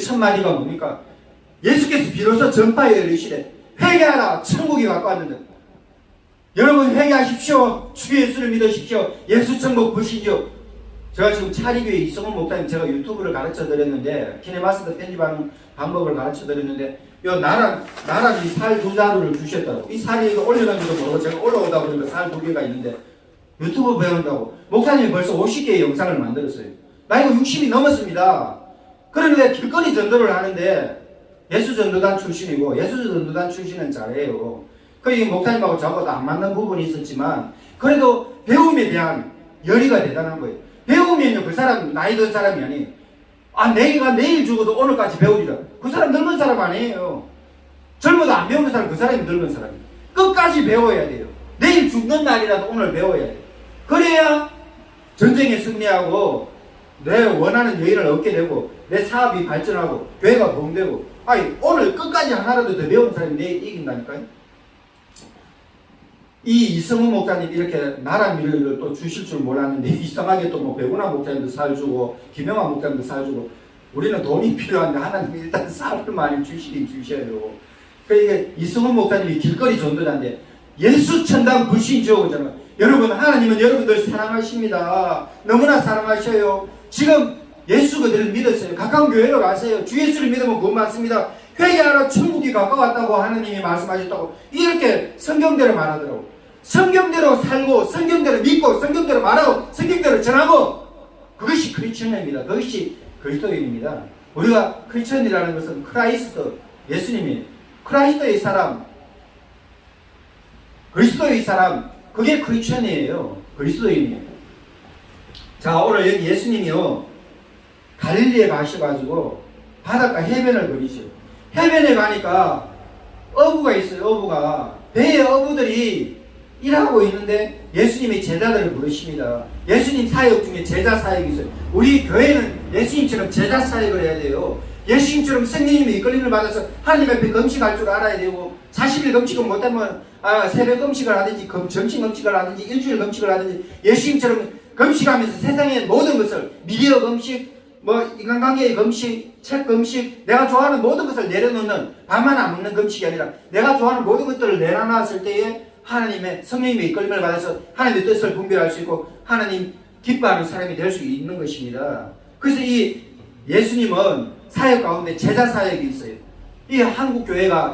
첫 마디가 뭡니까? 예수께서 비로소 전파에 이르시되 회개하라 천국이 가까웠는데. 여러분 회개하십시오. 주 예수를 믿으십시오. 예수 천국 보시죠. 제가 지금 차리교회 이성훈 목사님 제가 유튜브를 가르쳐 드렸는데 키네마스터 편집하는 방법을 가르쳐 드렸는데 요 나란 이 살 두 자루를 주셨더라고. 이 살이 이거 올려놓은지도 모르고 제가 올라오다 보니까 살 두 개가 있는데 유튜브 배운다고 목사님이 벌써 50개의 영상을 만들었어요. 나이가 60이 넘었습니다. 그런데 길거리 전도를 하는데 예수전도단 출신이고 예수전도단 출신은 잘해요. 그 목사님하고 저하고도 안 맞는 부분이 있었지만 그래도 배움에 대한 열의가 대단한 거예요. 배우면요 그 사람 나이 든 사람이 아니에요. 내가 내일 죽어도 오늘까지 배우리라. 그 사람 늙은 사람 아니에요. 젊어도 안 배우는 사람 그 사람이 늙은 사람이에요. 끝까지 배워야 돼요. 내일 죽는 날이라도 오늘 배워야 돼요. 그래야 전쟁에 승리하고 내 원하는 여인을 얻게 되고 내 사업이 발전하고 교회가 부흥되고 오늘 끝까지 하나라도 더 배우는 사람이 내일 이긴다니까요. 이 이성훈 목사님 이렇게 나라 미래를 또 주실 줄 몰랐는데 이상하게 또 뭐 백운하 목사님도 살 주고 김영환 목사님도 살 주고 우리는 돈이 필요한데 하나님이 일단 쌀을 많이 주시긴 주셔요. 그러니까 이성훈 목사님이 길거리 전도자인데 예수 천당 불신지옥이잖아요. 여러분 하나님은 여러분들 사랑하십니다. 너무나 사랑하셔요. 지금 예수 그들을 믿었어요. 가까운 교회로 가세요. 주 예수를 믿으면 그것 맞습니다. 회개하라 천국이 가까웠다고 하나님이 말씀하셨다고 이렇게 성경대로 말하더라고. 성경대로 살고 성경대로 믿고 성경대로 말하고 성경대로 전하고 그것이 크리스천입니다. 그것이 그리스도인입니다. 우리가 크리스천이라는 것은 크라이스트 예수님이 크라이스트의 사람 그리스도의 사람 그게 크리스천이에요. 그리스도인이에요. 자 오늘 여기 예수님이요 갈릴리에 가셔가지고 바닷가 해변을 거리죠. 해변에 가니까 어부가 있어요. 어부가 배에 어부들이 일하고 있는데 예수님이 제자들을 부르십니다. 예수님 사역 중에 제자 사역이 있어요. 우리 교회는 예수님처럼 제자 사역을 해야 돼요. 예수님처럼 성령님의 이끌림을 받아서 하나님 앞에 금식할 줄 알아야 되고 40일 금식을 못하면 새벽 금식을 하든지 점심 금식을 하든지 일주일 금식을 하든지 예수님처럼 금식하면서 세상의 모든 것을 미디어 금식 인간관계의 금식, 책 금식, 내가 좋아하는 모든 것을 내려놓는 밥만 안 먹는 금식이 아니라 내가 좋아하는 모든 것들을 내려놨을 때에 하나님의 성령님의 이끌림을 받아서 하나님의 뜻을 분별할 수 있고 하나님 기뻐하는 사람이 될 수 있는 것입니다. 그래서 이 예수님은 사역 가운데 제자 사역이 있어요. 이 한국 교회가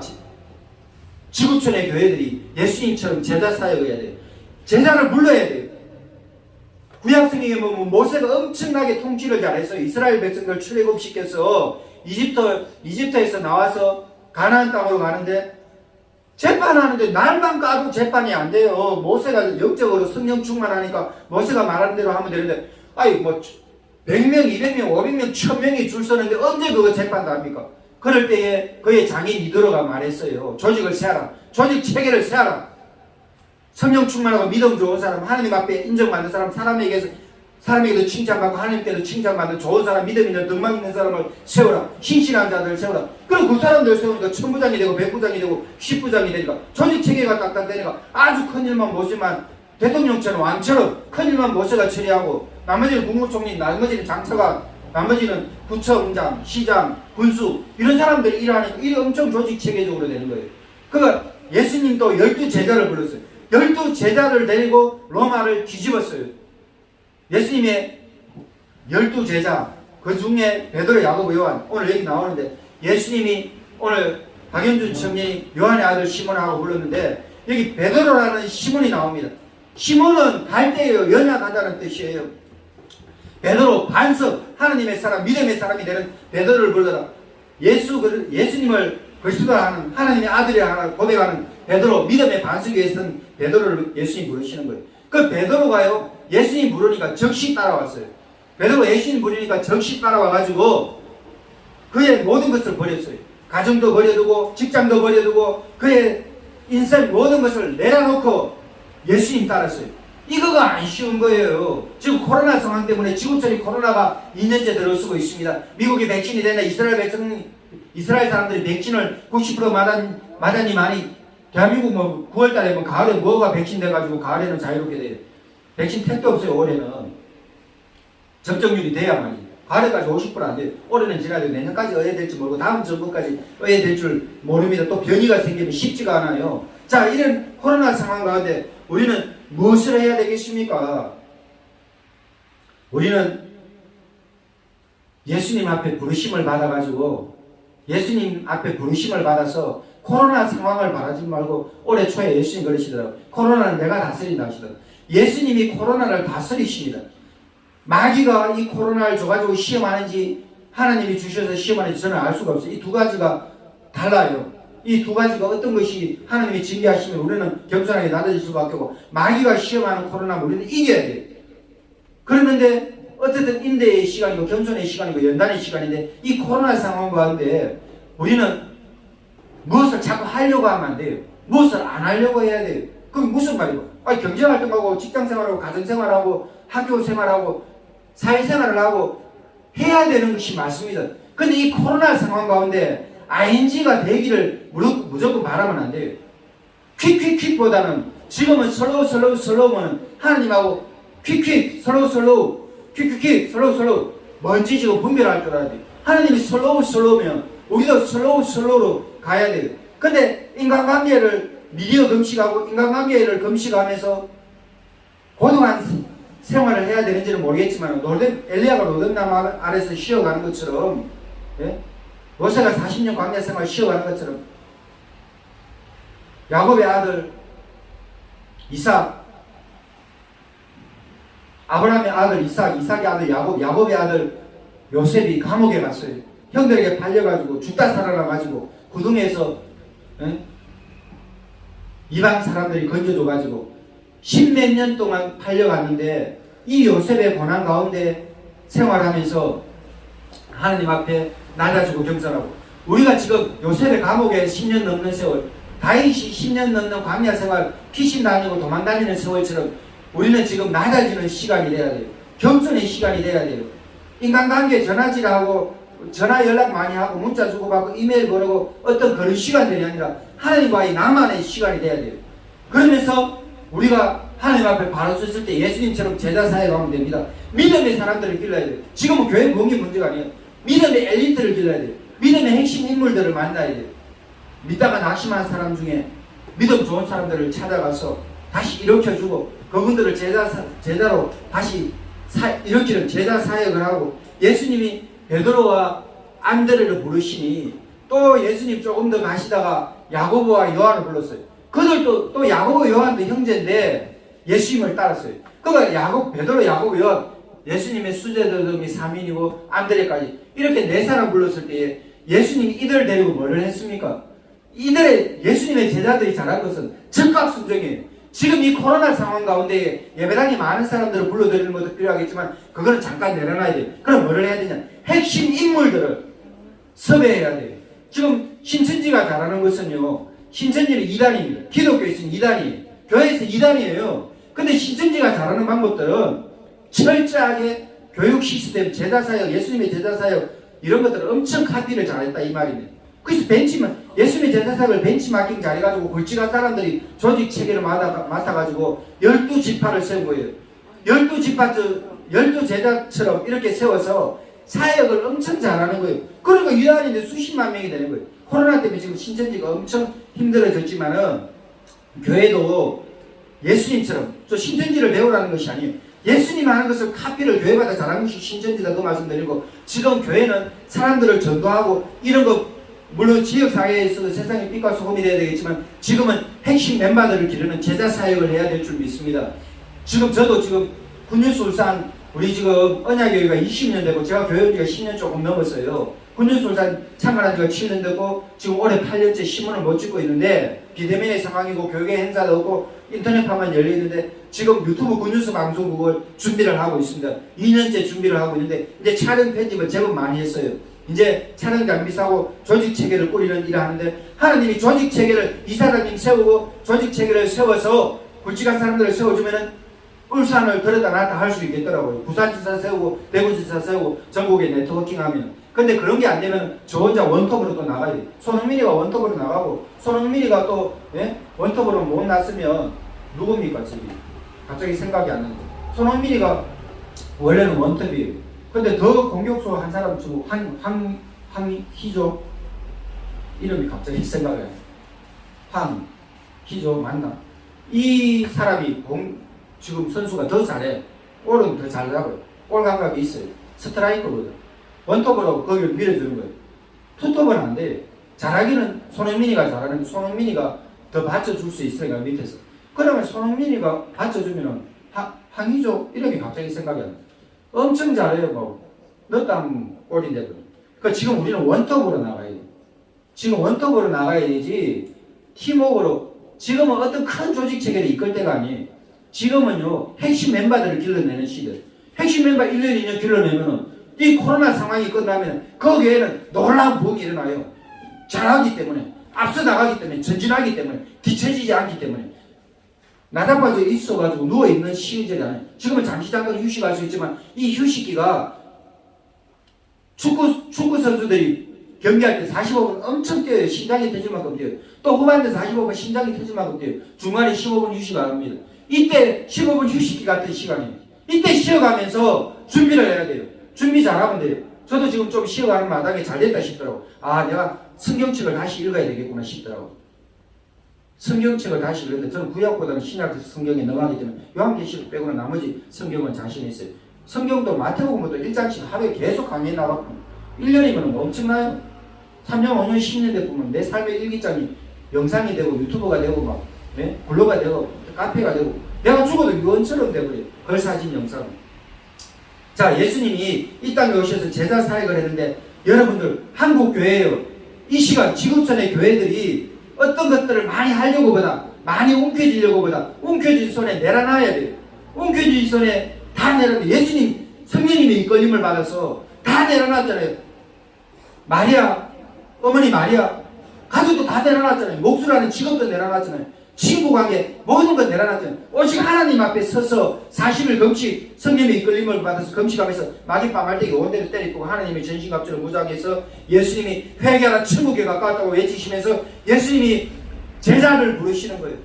지구촌의 교회들이 예수님처럼 제자 사역을 해야 돼요. 제자를 불러야 돼요. 구약성경에 보면 모세가 엄청나게 통치를 잘해서 이스라엘 백성들 출애굽시켜서 이집트에서 나와서 가나안 땅으로 가는데 재판하는데 날만 까도 재판이 안 돼요. 모세가 영적으로 성령 충만하니까 모세가 말하는 대로 하면 되는데 100명, 200명, 500명, 1000명이 줄 서는데 언제 그거 재판도 합니까? 그럴 때에 그의 장인 이드로가 말했어요. 조직을 세하라. 조직 체계를 세하라. 성령 충만하고 믿음 좋은 사람, 하나님 앞에 인정받는 사람, 사람에게도 칭찬받고 하나님께도 칭찬받는 좋은 사람, 믿음 있는 덕망 있는 사람을 세우라. 신실한 자들을 세우라. 그럼 그 사람들 세우니까 천부장이 되고 백부장이 되고 십부장이 되니까 조직체계가 딱딱되니까 아주 큰 일만 모세만 대통령처럼 왕처럼 큰 일만 모세가 처리하고 나머지는 국무총리, 나머지는 장차관, 나머지는 구청장, 시장, 군수 이런 사람들이 일하니까 일이 엄청 조직체계적으로 되는 거예요. 그러니까 예수님도 12제자를 불렀어요. 12제자를 데리고 로마를 뒤집었어요. 예수님의 12제자 그 중에 베드로, 야고보, 요한 오늘 여기 나오는데 예수님이 오늘 박현준 청년이 요한의 아들 시몬하고 불렀는데 여기 베드로라는 시몬이 나옵니다. 시몬은 갈대예요. 연약하다는 뜻이에요. 베드로 반석 하나님의 사람 믿음의 사람이 되는 베드로를 불러라. 예수님을 그리스도라는 하나님의 아들이라 고백하는 베드로 믿음의 반석 위에 선 베드로를 예수님 부르시는 거예요. 그 베드로가요 예수님 부르니까 적시 따라왔어요. 베드로 예수님 부르니까 적시 따라와가지고 그의 모든 것을 버렸어요. 가정도 버려두고 직장도 버려두고 그의 인생 모든 것을 내려놓고 예수님 따랐어요. 이거가 안 쉬운 거예요. 지금 코로나 상황 때문에 지구촌이 코로나가 2년째 들어서고 있습니다. 미국이 백신이 되나 이스라엘 사람들이 백신을 90% 맞았니 많이 대한민국 9월달에 가을에 뭐가 백신 돼가지고 가을에는 자유롭게 돼요. 백신 택도 없어요. 올해는 접종률이 돼야만이. 가을에까지 50% 안 돼요. 올해는 지나도 내년까지 어야 될지 모르고 다음 정부까지 어야 될 줄 모릅니다. 또 변이가 생기면 쉽지가 않아요. 자, 이런 코로나 상황 가운데 우리는 무엇을 해야 되겠습니까? 우리는 예수님 앞에 부르심을 받아가지고 예수님 앞에 부르심을 받아서 코로나 상황을 바라지 말고 올해 초에 예수님 그러시더라고요. 코로나는 내가 다스린다 하시더라고요. 예수님이 코로나를 다스리십니다. 마귀가 이 코로나를 줘가지고 시험하는지 하나님이 주셔서 시험하는지 저는 알 수가 없어요. 이 두 가지가 달라요. 이 두 가지가 어떤 것이 하나님이 징계하시면 우리는 겸손하게 나눠질 수밖에 없고 마귀가 시험하는 코로나 우리는 이겨야 돼요. 그러는데 어쨌든 인대의 시간이고 겸손의 시간이고 연단의 시간인데 이 코로나 상황 가운데 우리는 무엇을 자꾸 하려고 하면 안 돼요. 무엇을 안 하려고 해야 돼요. 그게 무슨 말이고? 경제활동하고 직장생활하고 가정생활하고 학교생활하고 사회생활을 하고 해야 되는 것이 맞습니다. 근데 이 코로나 상황 가운데 ING가 되기를 무조건 바라면 안 돼요. 퀵보다는 지금은 슬로우면 하나님하고 슬로우 뭔지 지금 분별할 줄 알아야 돼요. 하나님이 슬로우면 우리도 슬로우로 가야 돼요. 근데 인간관계를 미디어 금식하고 인간관계를 금식하면서 고등한 생활을 해야 되는지는 모르겠지만 엘리야가 로뎀나무 아래서 쉬어가는 것처럼 모세가 40년 광야 생활 쉬어가는 것처럼 야곱의 아들 이삭, 아브라함의 아들 이삭, 이삭의 아들 야곱, 야곱의 아들 요셉이 감옥에 갔어요. 형들에게 팔려가지고 죽다 살아나가지고 구덩이에서 이방 사람들이 건져줘가지고 십몇 년 동안 팔려갔는데 이 요셉의 고난 가운데 생활하면서 하나님 앞에 낮아지고 겸손하고 우리가 지금 요셉의 감옥에 10년 넘는 세월 다윗이 10년 넘는 광야 생활 피신 다니고 도망 다니는 세월처럼 우리는 지금 낮아지는 시간이 돼야 돼요. 겸손의 시간이 돼야 돼요. 인간관계 전화질하고 전화 연락 많이 하고 문자 주고받고 이메일 보내고 어떤 그런 시간들이 아니라 하나님과의 나만의 시간이 돼야 돼요. 그러면서 우리가 하나님 앞에 바로 섰을 때 예수님처럼 제자 사역을 하면 됩니다. 믿음의 사람들을 길러야 돼요. 지금은 교회 모임이 문제가 아니에요. 믿음의 엘리트를 길러야 돼요. 믿음의 핵심 인물들을 만나야 돼요. 믿다가 낙심한 사람 중에 믿음 좋은 사람들을 찾아가서 다시 일으켜주고 그분들을 제자로 다시 일으키는 제자 사역을 하고 예수님이 베드로와 안드레를 부르시니 또 예수님 조금 더 가시다가 야고보와 요한을 불렀어요. 그들도 또 야고보 요한도 형제인데 예수님을 따랐어요. 그러니까 베드로 야고보 요한 예수님의 수제자들이 3인이고 안드레까지 이렇게 4사람 불렀을 때에 예수님이 이들을 데리고 뭐를 했습니까? 예수님의 제자들이 잘한 것은 즉각 순종이에요. 지금 이 코로나 상황 가운데 예배당에 많은 사람들을 불러드리는 것도 필요하겠지만 그거는 잠깐 내려놔야 돼요. 그럼 뭐를 해야 되냐? 핵심 인물들을 섭외해야 돼요. 지금 신천지가 잘하는 것은요. 신천지는 2단입니다. 기독교에서는 2단이에요. 교회에서 2단이에요. 근데 신천지가 잘하는 방법들은 철저하게 교육 시스템, 제자사역, 예수님의 제자사역 이런 것들을 엄청 카피를 잘했다 이 말입니다. 그래서 예수님의 제자사역을 벤치마킹 잘해가지고 굵직한 사람들이 조직 체계를 맡아가지고 12지파를 세운 거예요. 12 제자처럼 이렇게 세워서 사역을 엄청 잘하는 거예요. 그러니까 유한인데 수십만 명이 되는 거예요. 코로나 때문에 지금 신천지가 엄청 힘들어졌지만은 교회도 예수님처럼 저 신천지를 배우라는 것이 아니에요. 예수님 하는 것을 카피를 교회마다 잘하는 것이 신천지다 그 말씀드리고 지금 교회는 사람들을 전도하고 이런 거 물론 지역사회에서도 세상의 빛과 소금이 되어야 되겠지만 지금은 핵심 멤버들을 기르는 제자 사역을 해야 될 줄 믿습니다. 저도 지금 군유술산 우리 지금 언약교회가 20년 되고 제가 교회 온 지가 10년 조금 넘었어요. 군유술산 창간한 지가 7년 되고 지금 올해 8년째 신문을 못 찍고 있는데 비대면의 상황이고 교회 행사도 없고 인터넷판만 열려있는데 지금 유튜브 군뉴스 방송국을 준비를 하고 있습니다. 2년째 준비를 하고 있는데 이제 촬영 편집을 제법 많이 했어요. 이제 촬영 장비 사고 조직 체계를 꾸리는 일을 하는데 하나님이 조직 체계를 이사장님 세우고 조직 체계를 세워서 굵직한 사람들을 세워주면은 울산을 들었다 놨다 할 수 있겠더라고요. 부산지사 세우고 대구지사 세우고 전국에 네트워킹 하면. 근데 그런 게 안 되면 저 혼자 원톱으로 또 나가야 돼. 손흥민이가 원톱으로 나가고 손흥민이가 또 원톱으로 못 났으면 누굽니까 지금? 갑자기 생각이 안 나는데 손흥민이가 원래는 원톱이에요. 근데 더 공격수 한 사람 지금 황희조 이름이 갑자기 생각이 나요. 황희조 맞나? 이 사람이 지금 선수가 더 잘해. 볼은 더 잘하고요. 볼 감각이 있어요. 스트라이커거든. 원톱으로 거기를 밀어주는 거예요. 투톱은 안 돼. 잘하기는 손흥민이가 잘하는데 손흥민이가 더 받쳐줄 수 있으니까 밑에서. 그러면 손흥민이가 받쳐주면은 황희조 이름이 갑자기 생각이 안 나. 엄청 잘해요. 뭐 넣었다면 골인데. 그러니까 지금 우리는 원톱으로 나가야 돼. 지금 원톱으로 나가야 되지 팀워크로. 지금은 어떤 큰 조직 체계를 이끌 때가 아니에요. 지금은요 핵심 멤버들을 길러내는 시대. 핵심 멤버 1년 2년 길러내면은 이 코로나 상황이 끝나면 거기에는 놀라운 부흥이 일어나요. 잘하기 때문에, 앞서 나가기 때문에, 전진하기 때문에, 뒤처지지 않기 때문에. 나다빠져 있어가지고 누워있는 시기들이 아니에요. 지금은 잠시 잠깐 휴식할 수 있지만 이 휴식기가 축구 선수들이 경기할 때 45분 엄청 뛰어요. 심장이 터질 만큼 뛰어요. 또 후반대 45분 심장이 터질 만큼 뛰어요. 중간에 15분 휴식 안 합니다. 이때 15분 휴식기 같은 시간이에요. 이때 쉬어가면서 준비를 해야 돼요. 준비 잘하면 돼요. 저도 지금 좀 쉬어가는 마당에 잘 됐다 싶더라고. 아, 내가 성경책을 다시 읽어야 되겠구나 싶더라고. 성경책을 다시 읽는데 저는 구약보다는 신약 성경에 넘어가기 때문에 요한계시록 빼고는 나머지 성경은 자신 있어요. 성경도 마태복음부터 1장씩 하루에 계속 강의해 나가고 1년이면 엄청나요. 3년, 5년, 10년 돼 보면 내 삶의 일기장이 영상이 되고 유튜브가 되고 막 블로그가 되고 카페가 되고 내가 죽어도 유언처럼 돼버려요. 글, 사진, 영상. 자, 예수님이 이 땅에 오셔서 제자 사역을 했는데 여러분들 한국 교회예요. 이 시간 지구촌의 교회들이 어떤 것들을 많이 하려고 보다 많이 움켜쥐려고 보다 움켜진 손에 내려놔야 돼요. 움켜진 손에 다 내려놔. 예수님 성령님의 이끌림을 받아서 다 내려놨잖아요. 마리아, 어머니 마리아 가족도 다 내려놨잖아요. 목수라는 직업도 내려놨잖아요. 친구 관계 모든 걸 내려놨잖아요. 오직 하나님 앞에 서서 40일 금식 성령의 이끌림을 받아서 금식하면서 마지막 말대기 온대로 때리고 하나님의 전신갑주를 무장해서 예수님이 회개하라 천국에 가까웠다고 외치시면서 예수님이 제자를 부르시는 거예요.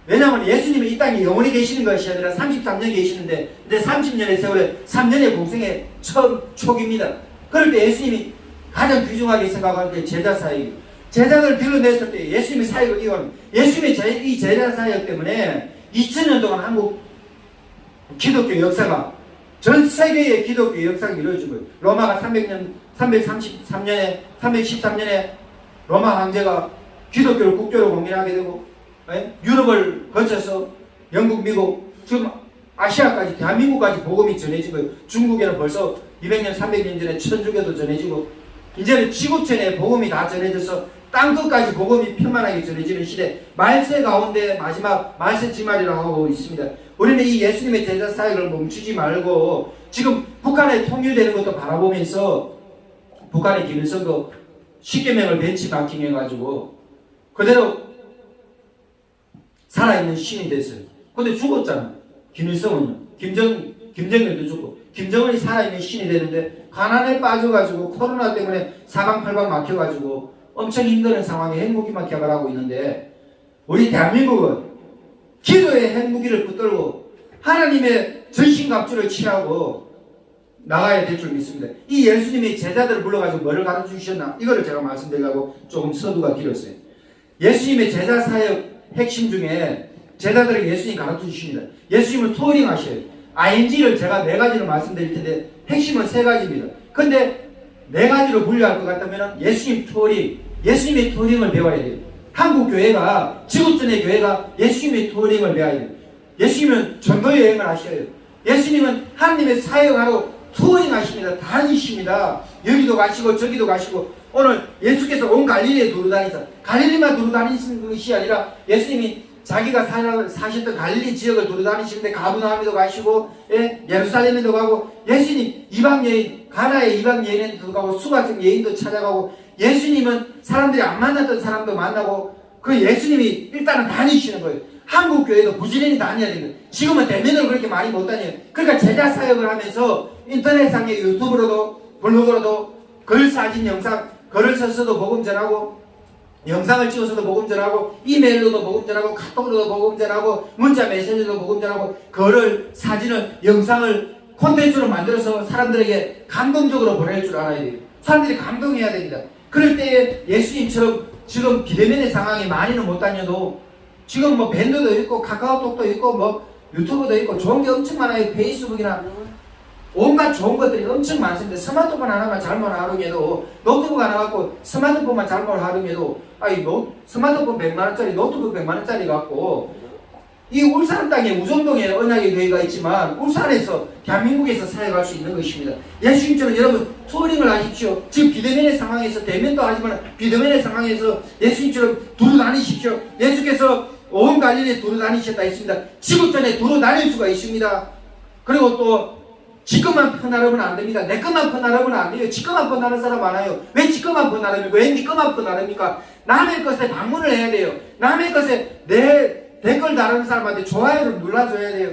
왜냐하면 예수님은 이 땅에 영원히 계시는 것이 아니라 33년 계시는데 이제 30년의 세월에 3년의 공생의 처음 초기입니다. 그럴 때 예수님이 가장 귀중하게 생각하는 게 제자 사역이에요. 제자들 길러냈을 때 예수님의 사역을 이어가는 예수님의 이 제자 사역 때문에 2000년 동안 한국 기독교 역사가 전 세계의 기독교 역사가 이루어진 거예요. 로마가 313년에 로마 황제가 기독교를 국교로 공인하게 되고 유럽을 거쳐서 영국, 미국, 지금 아시아까지 대한민국까지 복음이 전해진 거예요. 중국에는 벌써 200년, 300년 전에 천주교도 전해지고 이제는 지구촌에 복음이 다 전해져서 땅끝까지 복음이 편만하게 전해지는 시대 말세 가운데 마지막 말세 지말이라고 하고 있습니다. 우리는 이 예수님의 제자 사역을 멈추지 말고 지금 북한에 통일되는 것도 바라보면서 북한의 김일성도 10개명을 벤치마킹 해가지고 그대로 살아있는 신이 됐어요. 근데 죽었잖아. 김일성은요. 김정일도 죽고 김정은이 살아있는 신이 되는데 가난에 빠져가지고 코로나 때문에 사방팔방 막혀가지고 엄청 힘든 상황에 핵무기만 개발하고 있는데 우리 대한민국은 기도의 핵무기를 붙들고 하나님의 전신갑주를 취하고 나가야 될 줄 믿습니다. 이 예수님이 제자들을 불러가지고 뭐를 가르쳐주셨나 이거를 제가 말씀드리려고 조금 서두가 길었어요. 예수님의 제자 사역 핵심 중에 제자들에게 예수님이 가르쳐주십니다. 예수님은 토링 하셔요. ING를 제가 4가지로 말씀드릴 텐데 핵심은 3가지입니다. 근데 4가지로 분류할 것 같다면 예수님 토링, 예수님의 토링을 배워야 돼요. 한국 교회가, 지구촌의 교회가 예수님의 토링을 배워야 돼요. 예수님은 전도 여행을 하셔요. 예수님은 하나님의 사역하러 투어링 하십니다. 다니십니다. 여기도 가시고 저기도 가시고 오늘 예수께서 온 갈릴리에 두루 다니사 갈릴리만 두루 다니시는 것이 아니라 예수님이 자기가 사셨던 갈릴리 지역을 두루 다니시는데 가브나움에도 가시고 예루살렘에도 가고 예수님 이방 여인 가나의 이방 여인에도 가고 수가성 여인도 찾아가고 예수님은 사람들이 안 만났던 사람도 만나고 그 예수님이 일단은 다니시는 거예요. 한국 교회도 부지런히 다녀야 됩니다. 지금은 대면으로 그렇게 많이 못 다녀요. 그러니까 제자 사역을 하면서 인터넷상의 유튜브로도 블로그로도 글, 사진, 영상 글을 써서도 복음 전하고 영상을 찍어서도 복음 전하고 이메일로도 복음 전하고 카톡으로도 복음 전하고 문자 메시지로도 복음 전하고 글을 사진을 영상을 콘텐츠로 만들어서 사람들에게 감동적으로 보낼 줄 알아야 돼요. 사람들이 감동해야 됩니다. 그럴 때에 예수님처럼 지금 비대면의 상황이 많이는 못 다녀도 지금 뭐 밴드도 있고 카카오톡도 있고 뭐 유튜브도 있고 좋은 게 엄청 많아요. 페이스북이나 온갖 좋은 것들이 엄청 많습니다. 스마트폰 하나만 잘못 활용해도 노트북 하나 갖고 스마트폰만 잘못 활용해도 스마트폰 100만원짜리 노트북 100만원짜리 갖고 이 울산 땅에 우정동에 언약의 교회가 있지만 울산에서 대한민국에서 사역할 수 있는 것입니다. 예수님처럼 여러분 투어링을 하십시오. 지금 비대면의 상황에서 대면도 하지만 비대면의 상황에서 예수님처럼 두루 다니십시오. 예수께서 온 갈릴리에 두루 다니셨다 했습니다. 지구촌에 두루 다닐 수가 있습니다. 그리고 또 지 것만 퍼나르면 안 됩니다. 내 것만 퍼나르면 안 돼요. 지 것만 퍼나르는 사람 많아요. 왜 지 것만 퍼나릅니까? 왜 네 것만 퍼나릅니까? 남의 것에 방문을 해야 돼요. 남의 것에 내 댓글 달아는 사람한테 좋아요를 눌러줘야 돼요.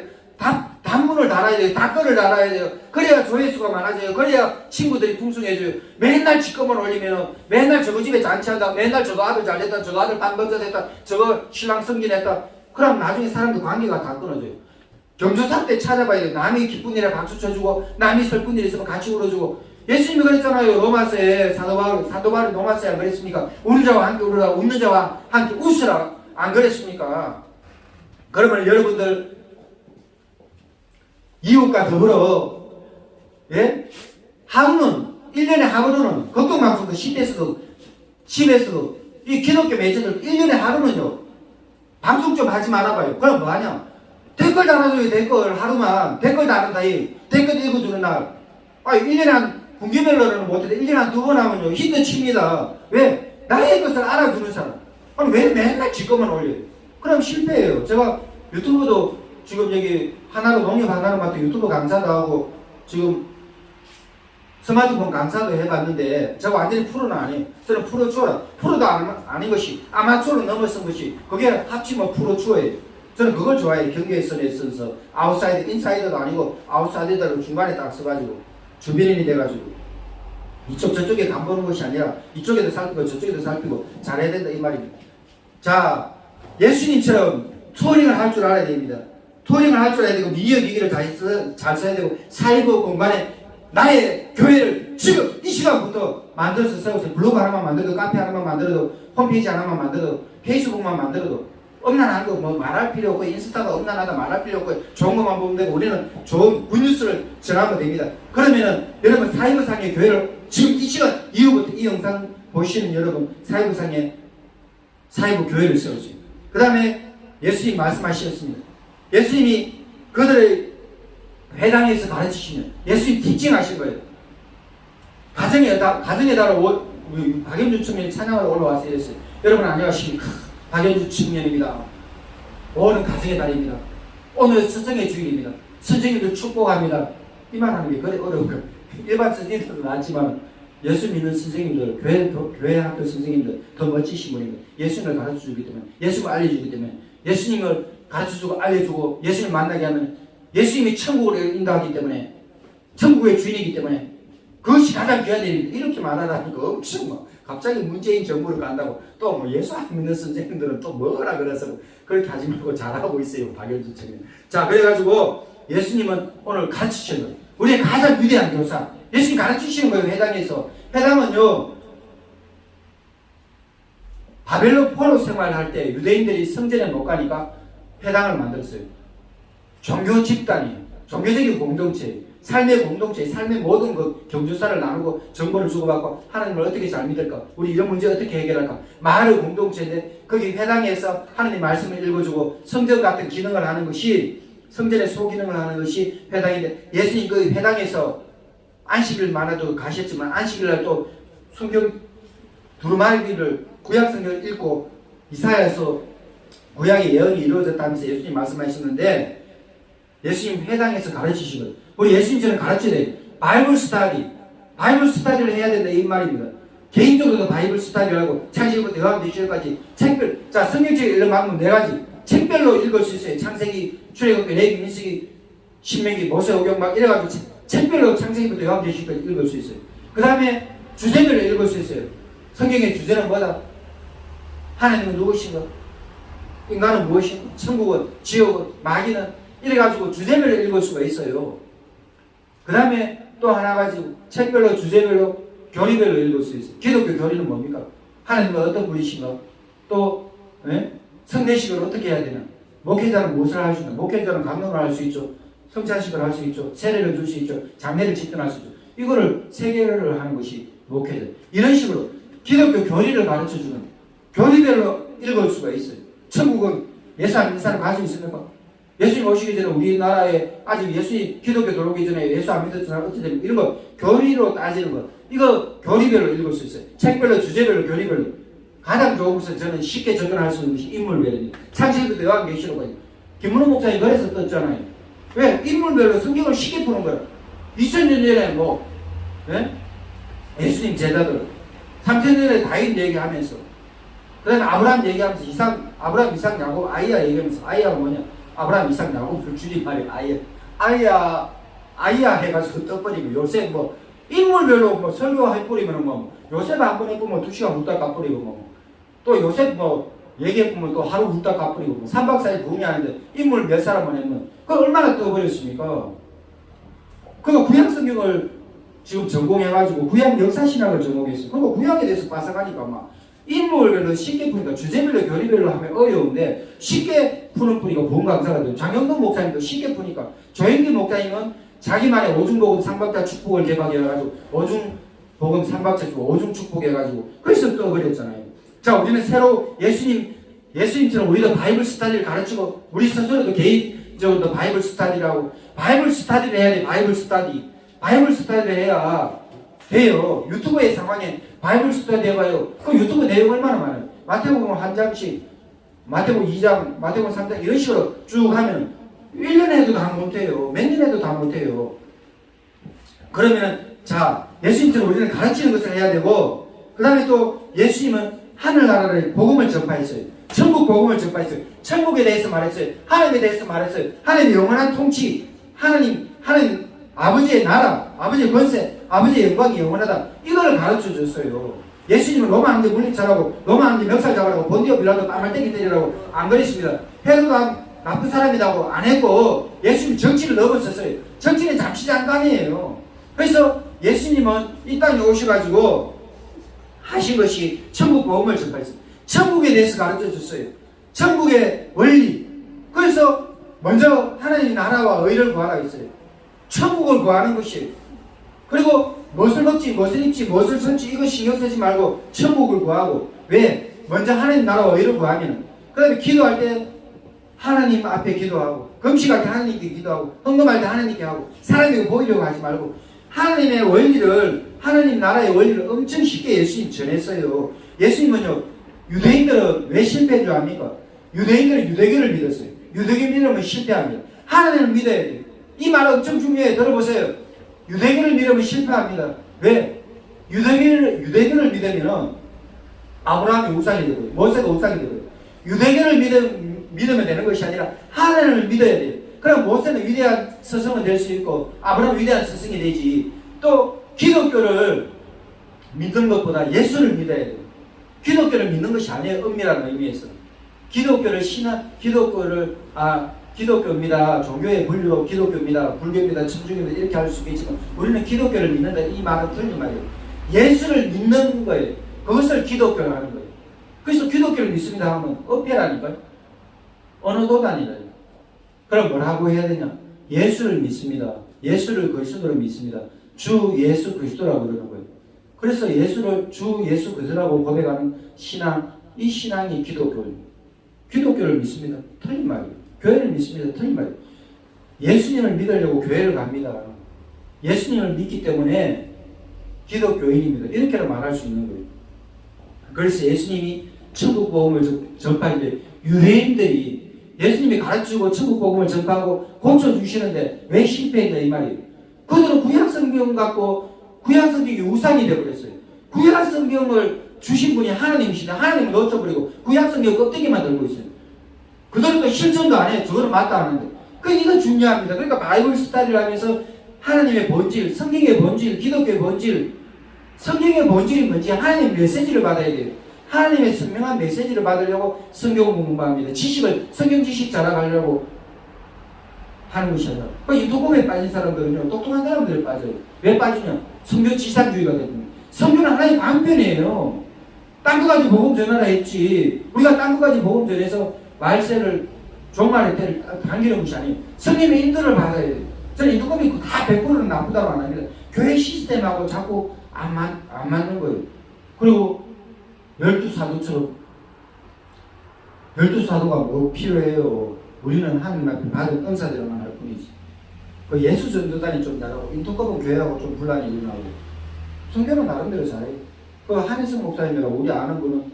단문을 달아야 돼요. 댓글을 달아야 돼요. 그래야 조회수가 많아져요. 그래야 친구들이 풍성해져요. 맨날 지 것만 올리면 맨날 저거 집에 잔치한다. 맨날 저거 아들 잘됐다. 저거 아들 반번자 됐다. 저거 신랑 승진했다. 그럼 나중에 사람들 관계가 다 끊어져요. 경조사 때 찾아봐야 돼요. 남이 기쁜 일에 박수 쳐주고 남이 슬픈 일 있으면 같이 울어주고 예수님이 그랬잖아요. 로마서에 사도 바울이 로마서에 안 그랬습니까? 우는 자와 함께 울으라 웃는 자와 함께 웃으라 안 그랬습니까? 그러면 여러분들 이웃과 더불어 하루는 1년에 하루는 걱정방송도 10에서도 이 기독교 매체들 1년에 하루는요 방송 좀 하지 말아봐요. 그럼 뭐하냐? 댓글 달아줘요. 댓글 하루만 댓글 다는다. 댓글 읽어주는 날 1년에 한 분기별로는 못해도 1년에 한 2번 하면요 히트 칩니다. 왜? 나의 것을 알아주는 사람. 아니 왜 맨날 지 것만 올려요? 그럼 실패해요. 제가 유튜브도 지금 여기 하나로 농협 하나로 맡아 유튜브 강사도 하고 지금 스마트폰 강사도 해봤는데 제가 완전히 프로는 아니에요. 저는 프로도 아닌 것이 아마추어로 넘어선 것이 그게 합치면 프로추어예요. 저는 그걸 좋아해요. 경계선에 있어서 아웃사이드 인사이더도 아니고 아웃사이더로 중간에 딱 서가지고 주변인이 돼가지고 이쪽 저쪽에 간 보는 것이 아니라 이쪽에도 살피고 저쪽에도 살피고 잘해야 된다 이 말입니다. 자, 예수님처럼 투어링을 할 줄 알아야 됩니다. 투어링을 할 줄 알아야 되고 미디어 잘 써야 되고 사이버 공간에 나의 교회를 지금 이 시간부터 만들어서 세우세요. 블로그 하나만 만들어도 카페 하나만 만들어도 홈페이지 하나만 만들어도 페이스북만 만들어도 엄난한 거 뭐 말할 필요 없고 인스타가 엄난하다 말할 필요 없고 좋은 것만 보면 되고 우리는 좋은 굿뉴스를 전하면 됩니다. 그러면은 여러분 사이버상의 교회를 지금 이 시간 이후부터 이 영상 보시는 여러분 사이버상의 사이버 교회를 세우세요. 그 다음에 예수님 말씀하셨습니다. 예수님이 그들의 회당에서 가르치시면 예수님 티칭 하신 거예요. 가정에다가 박연주 청년이 찬양하러 올라와서 이랬어요. 여러분 안녕하십니까? 박연주 청년입니다. 오늘은 가정의 달입니다. 오늘 스승의 주일입니다. 선생님들 축복합니다. 이 말하는 게 그래 어려운 거예요. 일반 선생님들도 많지만 예수 믿는 선생님들, 교회 학교 선생님들 더 멋지신 분입니다. 예수님을 가르쳐주기 때문에, 예수님을 알려주기 때문에, 예수님을 가르쳐주고 알려주고 예수님을 만나게 하면 예수님이 천국을 인도하기 때문에, 천국의 주인이기 때문에 그것이 가장 귀한 일입니다. 이렇게 말하라니까 엄청 뭐 갑자기 문재인 정부를 간다고 또 뭐 예수 안 믿는 선생님들은 또 뭐라 그래서 그렇게 하지 말고 잘하고 있어요. 박연주 청년. 자, 그래가지고 예수님은 오늘 가르치시는 거예요. 우리의 가장 위대한 교사. 예수님 가르치시는 거예요. 회당에서. 회당은요 바벨론 포로 생활할 때 유대인들이 성전에 못 가니까 회당을 만들었어요. 종교 집단이 종교적인 공동체, 삶의 공동체, 삶의 모든 그 경주사를 나누고 정보를 주고받고 하나님을 어떻게 잘 믿을까? 우리 이런 문제 어떻게 해결할까? 마을의 공동체인데 거기 회당에서 하나님 말씀을 읽어주고 성전 같은 기능을 하는 것이 성전의 소기능을 하는 것이 회당인데 예수님 그 회당에서 안식일만해도 가셨지만 안식일날 또 성경 두루마리를 구약 성경을 읽고 이사야에서 구약의 예언이 이루어졌다면서 예수님 말씀하시는데 예수님 회당에서 가르치신 거예요. 우리 예수님처럼 가르쳐야 돼요. 바이블 스타디를 해야 된다 이 말입니다. 개인적으로도 바이블 스타디를 하고 창세기부터 요한계시록까지 책별, 자 성경책을 읽으면 4가지 책별로 읽을 수 있어요. 창세기, 출애굽기, 레위기, 민수기, 신명기, 모세오경 막 이래가지고 책별로 창세기부터 요한계시록까지 읽을 수 있어요. 그 다음에 주제별로 읽을 수 있어요. 성경의 주제는 뭐다? 하나님은 누구신가? 인간은 무엇인가? 천국은, 지옥은, 마귀는 이래가지고 주제별로 읽을 수가 있어요. 그 다음에 또 하나 가지고 책별로 주제별로 교리별로 읽을 수 있어요. 기독교 교리는 뭡니까? 하나님은 어떤 분이신가? 또 성례식을 어떻게 해야 되나? 목회자는 무엇을 할 수 있나? 목회자는 강론을 할 수 있죠. 성찬식을 할 수 있죠. 세례를 줄 수 있죠. 장례를 집권할 수 있죠. 이거를 세계를 하는 것이 목회자. 이런 식으로 기독교 교리를 가르쳐주는 교리별로 읽을 수가 있어요. 천국은 예수 안 믿는 사람 갈 수 있습니까? 예수님 오시기 전에 우리나라에 아직 예수님 기독교 들어오기 전에 예수 안 믿었던 사람 어떻게 됩니까? 이런 거 교리로 따지는 거 이거 교리별로 읽을 수 있어요. 책별로 주제별로 교리별로 가장 좋은 것은 저는 쉽게 접근할 수 있는 것이 인물별입니다. 창세기부터 요한계시록까지 김문호 목사님 그래서 떴잖아요. 왜? 인물별로 성경을 쉽게 푸는 거야. 2000년 전에 예수님 제자들 3000년 전에 다윗 얘기하면서 그 다음에 아브라함 얘기하면서 아브라함, 이삭, 야곱, 아이야 얘기하면서 아이야가 뭐냐? 아브라함, 이삭, 야곱을 줄임말이 아이야 해가지고 떠버리고 요셉 인물별로 설교할 뿌리면 요셉 한 번 해보면 2시간 웃다 까뿌리고 또 요셉 얘기해보면 또 하루 웃다 까뿌리고 3박 4일 부흥이 하는데 인물 몇 사람만 했면 그거 얼마나 떠버렸습니까? 그거 구약 성경을 지금 전공해가지고 구약 역사신학을 전공했어요. 그리고 구약에 대해서 빠삭하니까 인물별로 쉽게 푸니까 주제별로 교리별로 하면 어려운데 쉽게 푸는 분이가 부흥 강사가 돼요. 장영동 목사님도 쉽게 푸니까 조영기 목사님은 자기만의 오중복음 삼박자 축복을 개발해가지고 오중복음 삼박자 축복 오중 축복해가지고 그래서 떠버렸잖아요. 자, 우리는 새로 예수님처럼 우리도 바이블 스타디를 가르치고 우리 스스로도 개인적으로 바이블 스타디라고 바이블 스타디를 해야 돼. 바이블 스타디를 해야 돼요. 유튜브의 상황에 바이블 스터디 해봐요. 그 유튜브 내용 얼마나 많아요. 마태복음 한 장씩, 마태복음 2장, 마태복음 3장 이런 식으로 쭉 하면 1년 해도 다 못해요. 몇 년 해도 다 못해요. 그러면은 자, 예수님처럼 우리는 가르치는 것을 해야 되고 그 다음에 또 예수님은 하늘나라를 복음을 전파했어요. 천국 복음을 전파했어요. 천국에 대해서 말했어요. 하나님에 대해서 말했어요. 하나님의 영원한 통치, 하나님 아버지의 나라, 아버지의 권세, 아버지의 영광이 영원하다. 이거를 가르쳐 줬어요. 예수님은 로마 황제 물리치라고, 로마 황제 멱살 잡으라고, 본디오 빌라도 까말떼기 때리라고 안 그랬습니다. 헤로도 나쁜 사람이라고 안 했고, 예수님 정치를 넘었었어요. 정치는 잠시 잠깐이에요. 그래서 예수님은 이 땅에 오셔가지고 하신 것이 천국 복음을 전파했어요. 천국에 대해서 가르쳐 줬어요. 천국의 원리. 그래서 먼저 하나님의 나라와 의를 구하라 했어요. 천국을 구하는 것이 그리고 무엇을 먹지 무엇을 입지 무엇을 선지 이거 신경 쓰지 말고 천국을 구하고 왜? 먼저 하나님 나라와 의를 구하면 그 다음에 기도할 때 하나님 앞에 기도하고 금식할 때 하나님께 기도하고 헌금할 때 하나님께 하고 사람에게 보이려고 하지 말고 하나님의 원리를 하나님 나라의 원리를 엄청 쉽게 예수님 전했어요. 예수님은요 유대인들은 왜 실패한 줄 압니까? 유대인들은 유대교를 믿었어요. 유대교 믿으면 실패합니다. 하나님을 믿어야 돼요. 이 말은 엄청 중요해요. 들어보세요. 유대교를 믿으면 실패합니다. 왜? 유대교를 믿으면 아브라함이 우상이 되고요. 모세가 우상이 되고요. 유대교를 믿으면 되는 것이 아니라 하나님을 믿어야 돼요. 그럼 모세는 위대한 스승은 될 수 있고 아브라함은 위대한 스승이 되지. 또 기독교를 믿는 것보다 예수를 믿어야 돼요. 기독교를 믿는 것이 아니에요. 은밀한 의미에서. 기독교입니다. 종교의 분류, 기독교입니다. 불교입니다. 천주교입니다. 이렇게 할 수 있겠지만 우리는 기독교를 믿는다. 이 말은 틀린 말이에요. 예수를 믿는 거예요. 그것을 기독교를 하는 거예요. 그래서 기독교를 믿습니다 하면 어폐라니까요. 어느 도단이래요. 그럼 뭐라고 해야 되냐? 예수를 믿습니다. 예수를 그리스도로 믿습니다. 주 예수 그리스도라고 그러는 거예요. 그래서 예수를 주 예수 그리스도라고 고백하는 신앙, 이 신앙이 기독교예요. 기독교를 믿습니다. 틀린 말이에요. 교회를 믿습니다. 틀린 말이에요. 예수님을 믿으려고 교회를 갑니다. 예수님을 믿기 때문에 기독교인입니다. 이렇게 말할 수 있는 거예요. 그래서 예수님이 천국 복음을 전파하는데 유대인들이 예수님이 가르치고 천국 복음을 전파하고 고쳐주시는데 왜 실패했냐 이 말이에요. 그들은 구약성경 갖고 구약성경이 우상이 되어버렸어요. 구약성경을 주신 분이 하나님이신데 하나님을 놓쳐버리고 구약성경 껍데기만 들고 있어요. 그들은 또 실천도 안 해요. 저거는 맞다 하는데. 이거 중요합니다. 그러니까 바이블 스타디를 하면서 하나님의 본질, 성경의 본질, 기독교의 본질, 성경의 본질이 뭔지 하나님의 메시지를 받아야 돼요. 하나님의 선명한 메시지를 받으려고 성경을 공부합니다. 성경 지식 자라가려고 하는 것이 아니라 그 유토법에 빠진 사람들은요 똑똑한 사람들이 빠져요. 왜 빠지냐? 성교 지상주의가 되거든요. 성교는 하나의 방편이에요. 딴 거까지 복음 전하라 했지 우리가 딴 거까지 복음 전해서 말세를 종말의 때를 당기는 것이 아니에요. 성님의 인도를 받아야 돼요. 저는 유토법이 다 100%는 나쁘다고 안 합니다. 교회 시스템하고 자꾸 안 맞는 거예요. 그리고 열두 사도처럼 열두 사도가 뭐 필요해요? 우리는 하나님 앞에 받은 은사대로만 할 뿐이지. 그 예수 전도단이 좀 나가고 인터컵은 교회하고 좀 분란이 일어나고 성경은 나름대로 잘해요. 그 한혜성 목사님이라고 우리 아는 분은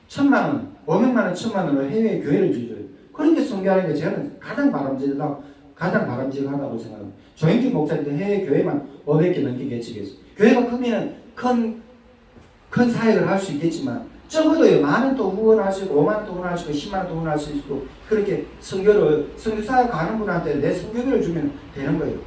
1,000만 원, 500만 원, 1,000만 원을 해외에 교회를 주줘요. 그렇게 성교하는 게 저는 가장 바람직하다고 생각합니다. 조영기 목사님도 해외 교회만 500개 넘게 개척했어요. 교회가 크면 큰 사역을 할 수 있겠지만 적어도요, 만원 또 후원할 수 있고 5만 원 또 후원할 수 있고 10만 원 또 후원할 수 있고 그렇게 선교 사역 가는 분한테 내 선교비를 주면 되는 거예요.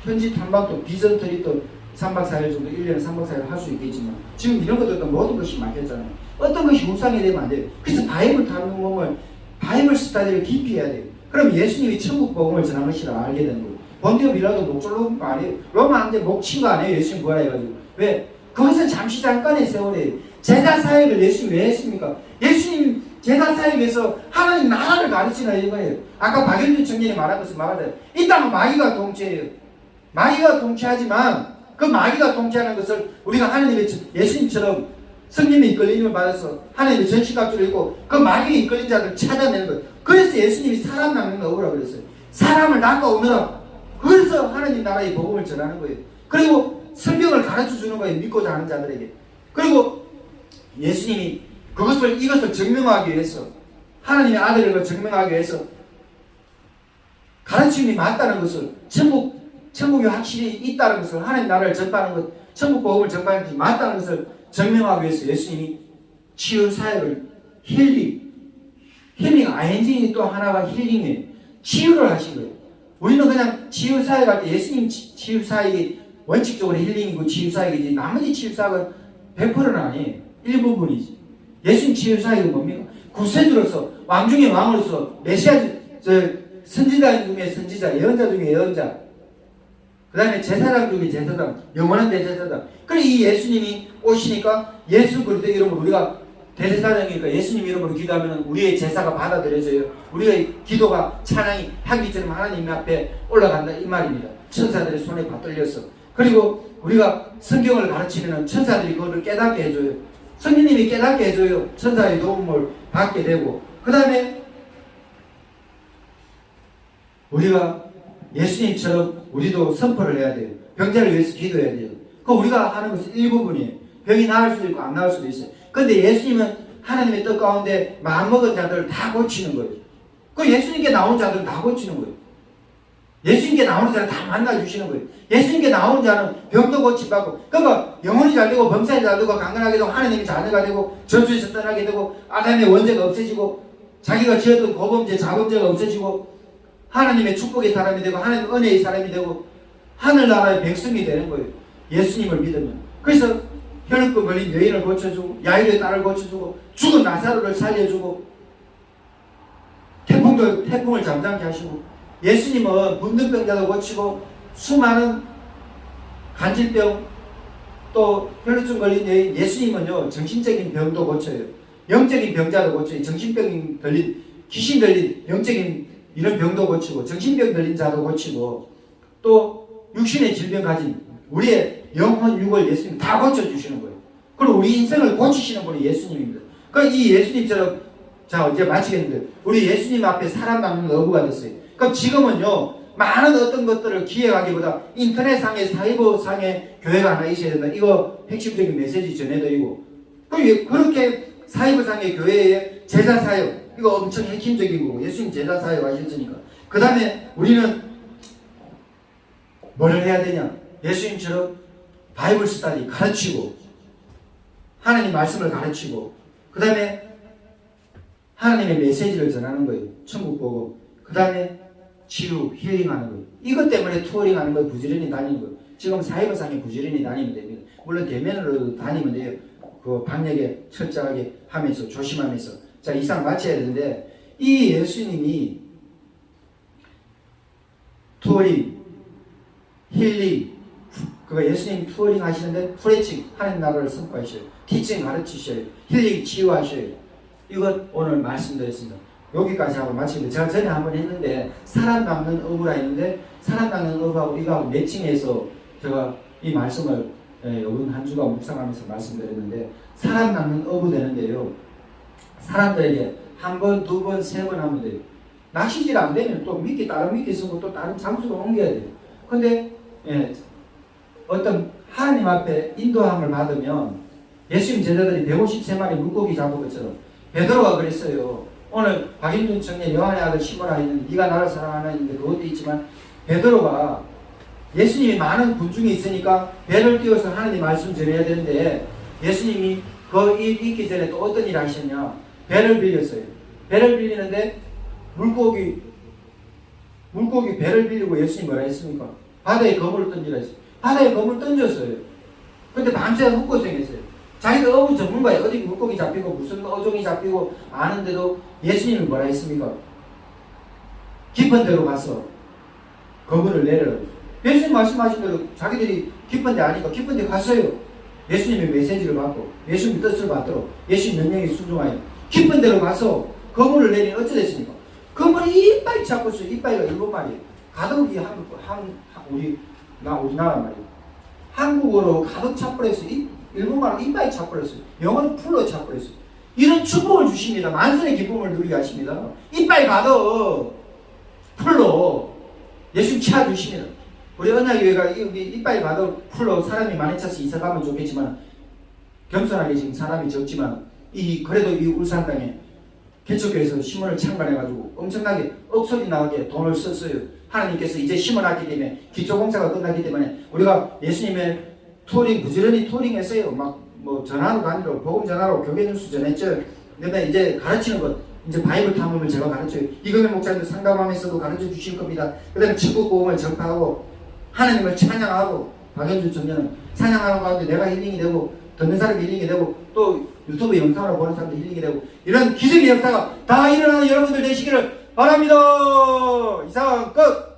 현지 탐방도 비전터리 또 3박 4일 정도 1년에 3박 4일 할 수 있겠지만 지금 이런 것들도 모든 것이 막혔잖아요. 어떤 것이 우상이 되면 안 돼요. 그래서 바이블 탐구mom을 바이블 스타디를 깊이 해야 돼요. 그럼 예수님이 천국 복음을 전한 것이라 알게 되는 거예요. 본디오 빌라도 목졸로 거 아니에요. 로마 황제 목친 거 아니에요. 예수님 부활 해가지고. 왜? 그것은 잠시 잠깐의 세월이에요. 제자 사역을 예수님 왜 했습니까? 예수님 제자 사역에서 하나님 나라를 가르치라 이거예요. 아까 박영준 청년이 말한 것을 말하자면 일단은 마귀가 통치해요. 마귀가 통치하지만 그 마귀가 통치하는 것을 우리가 하나님의 예수님처럼 성령의 이끌림을 받아서 하나님의 전시각주를 읽고 그 마귀의 이끌린 자들을 찾아내는 거예요. 그래서 예수님이 사람 낚는 어부라고 그랬어요. 사람을 낚아오느라 그래서 하나님 나라의 복음을 전하는 거예요. 그리고 성경을 가르쳐 주는 거예요. 믿고자 하는 자들에게. 그리고 예수님이 이것을 증명하기 위해서 하나님의 아들인 걸 증명하기 위해서 가르침이 맞다는 것을 천국이 확실히 있다는 것을 하나님 나라를 전파하는 것 천국 복음을 전파하는 것이 맞다는 것을 증명하기 위해서 예수님이 치유 사역을 힐링 ING 또 하나가 힐링이에요. 치유를 하신 거예요. 우리는 그냥 치유 사역할 때 예수님 치유 사역이 원칙적으로 힐링이고 치유 사역이지 나머지 치유 사역은 100%는 아니에요. 일부분이지. 예수님 치유 사역은 뭡니까? 구세주로서 왕 중에 왕으로서 메시아 선지자 중에 선지자 예언자 중에 예언자 그 다음에 제사장 중에 제사장 영원한 대제사장. 그래 이 예수님이 오시니까 예수 그리스도 이름으로 우리가 대제사장이니까 예수님 이름으로 기도하면 우리의 제사가 받아들여져요. 우리의 기도가 찬양이 향기처럼 하나님 앞에 올라간다 이 말입니다. 천사들의 손에 받들려서. 그리고 우리가 성경을 가르치면 천사들이 그거를 깨닫게 해줘요. 성령님이 깨닫게 해줘요. 천사의 도움을 받게 되고 그 다음에 우리가 예수님처럼 우리도 선포를 해야 돼요. 병자를 위해서 기도해야 돼요. 그 우리가 하는 것은 일부분이에요. 병이 나을 수도 있고 안 나을 수도 있어요. 근데 예수님은 하나님의 뜻 가운데 마음먹은 자들을 다 고치는 거예요. 그 예수님께 나온 자들은 다 고치는 거예요. 예수님께 나오는 자는 다 만나주시는 거예요. 예수님께 나오는 자는 병도 고침받고 그러니까 영혼이 잘 되고 범사에 잘 되고 강건하게 되고 하나님의 자녀가 되고 저주에서 떠나게 되고 아담의 원죄가 없어지고 자기가 지었던 고범죄 자범죄가 없어지고 하나님의 축복의 사람이 되고 하나님의 은혜의 사람이 되고 하늘나라의 백성이 되는 거예요. 예수님을 믿으면. 그래서 혈육병 걸린 여인을 고쳐주고 야일의 딸을 고쳐주고 죽은 나사로를 살려주고 태풍을 잠잠케 하시고 예수님은 문둥병자도 고치고 수많은 간질병 또 혈루증 걸린 여인 예수님은요 정신적인 병도 고쳐요. 영적인 병자도 고쳐요. 정신병 들린 귀신 들린 영적인 이런 병도 고치고 정신병 들린 자도 고치고 또 육신의 질병 가진 우리의 영혼 육을 예수님 다 고쳐주시는 거예요. 그리고 우리 인생을 고치시는 분이 예수님입니다. 그러니까 이 예수님처럼 자 이제 마치겠는데 우리 예수님 앞에 사람 낚는 어부가 됐어요. 그럼 지금은요 많은 어떤 것들을 기획하기보다 인터넷상에 사이버상에 교회가 하나 있어야 된다. 이거 핵심적인 메시지 전해드리고 그렇게 사이버상의 교회의 제자사역 이거 엄청 핵심적인 거고 예수님 제자사역 하셨으니까 그 다음에 우리는 뭐를 해야 되냐 예수님처럼 바이블 스터디 가르치고 하나님 말씀을 가르치고 그 다음에 하나님의 메시지를 전하는 거예요. 천국 보고 그 다음에 치유, 힐링하는 거예요. 이것 때문에 투어링하는 거예요. 부지런히 다니는 거예요. 지금 사이버상에 부지런히 다니면 됩니다. 물론 대면으로 다니면 돼요. 그 방역에 철저하게 하면서 조심하면서 자 이상 마쳐야 되는데 이 예수님이 투어링, 힐링, 그거 예수님 투어링 하시는데 프레칭, 하나님 나라를 선포하셔요. 티칭 가르치셔요. 힐링 치유하셔요. 이것 오늘 말씀드렸습니다. 여기까지 하고 마치는데 제가 전에 한번 했는데 사람 낚는 어부라 했는데 사람 낚는 어부하고 이거하고 매칭해서 제가 이 말씀을 이번 한 주간 묵상하면서 말씀드렸는데 사람 낚는 어부 되는데요. 사람들에게 한 번, 두 번, 세 번 하면 돼요. 낚시질 안 되면 또 미끼 다른 미끼 쓰고 또 다른 장소로 옮겨야 돼요. 근데 어떤 하나님 앞에 인도함을 받으면 예수님 제자들이 153마리 물고기 잡은 것처럼 베드로가 그랬어요. 오늘 박인준 청년 요한의 아들 시몬아 있는데 네가 나를 사랑하나 있는데 그것도 있지만 베드로가 예수님이 많은 군중이 있으니까 배를 띄워서 하나님 말씀 전해야 되는데 예수님이 그 일 있기 전에 또 어떤 일 하셨냐. 배를 빌렸어요. 배를 빌리는데 물고기 배를 빌리고 예수님이 뭐라 했습니까? 바다에 거물을 던지라 했어요. 바다에 거물 던졌어요. 근데 밤새 헛고생했어요. 자기가 어부 전문가예요. 어디 물고기 잡히고 무슨 어종이 잡히고 아는데도 예수님이 뭐라 했습니까? 깊은 데로 가서 거물을 내려라. 예수님 말씀하신 대로 자기들이 깊은 데 아니까 깊은 데 갔어요. 예수님의 메시지를 받고 예수님의 뜻을 받도록 예수님 명령에 순종하여 깊은 데로 가서 거물을 내리니 어찌 됐습니까? 거물이 이빨 잡고 있어요. 이빨이가 일본 말이에요. 가덕이 우리나라 말이에요. 한국어로 가득 차버렸어요. 일본말로 이빨이 차버렸어요. 영어는 풀로 차버렸어요. 이런 축복을 주십니다. 만선의 기쁨을 누리게 하십니다. 이빨 가득 풀로 예수님 채워주십니다. 우리 언약교회가 이빨 가득 풀로 사람이 많이 차서 이사 가면 좋겠지만 겸손하게 지금 사람이 적지만 그래도 이 울산 땅에 개척교회에서 신문을 창간해가지고 엄청나게 억소리 나게 돈을 썼어요. 하나님께서 이제 심어놨기 때문에 기초공사가 끝났기 때문에 우리가 예수님의 투어링 부지런히 투어링했어요. 뭐 전화로 다니고 복음 전화로 교회 뉴스 전했죠. 그다음에 이제 가르치는 것 이제 바이블 탐험을 제가 가르쳐요. 이금의 목사님도 상담하면서도 가르쳐 주실 겁니다. 그다음에 축복 복음을 전파하고 하나님을 찬양하고 박현주 청년은 찬양하는 가운데 내가 힐링이 되고 듣는 사람이 힐링이 되고 또 유튜브 영상으로 보는 사람도 힐링이 되고 이런 기적의 역사가 다 일어나는 여러분들 되시기를 바랍니다. 이상 끝.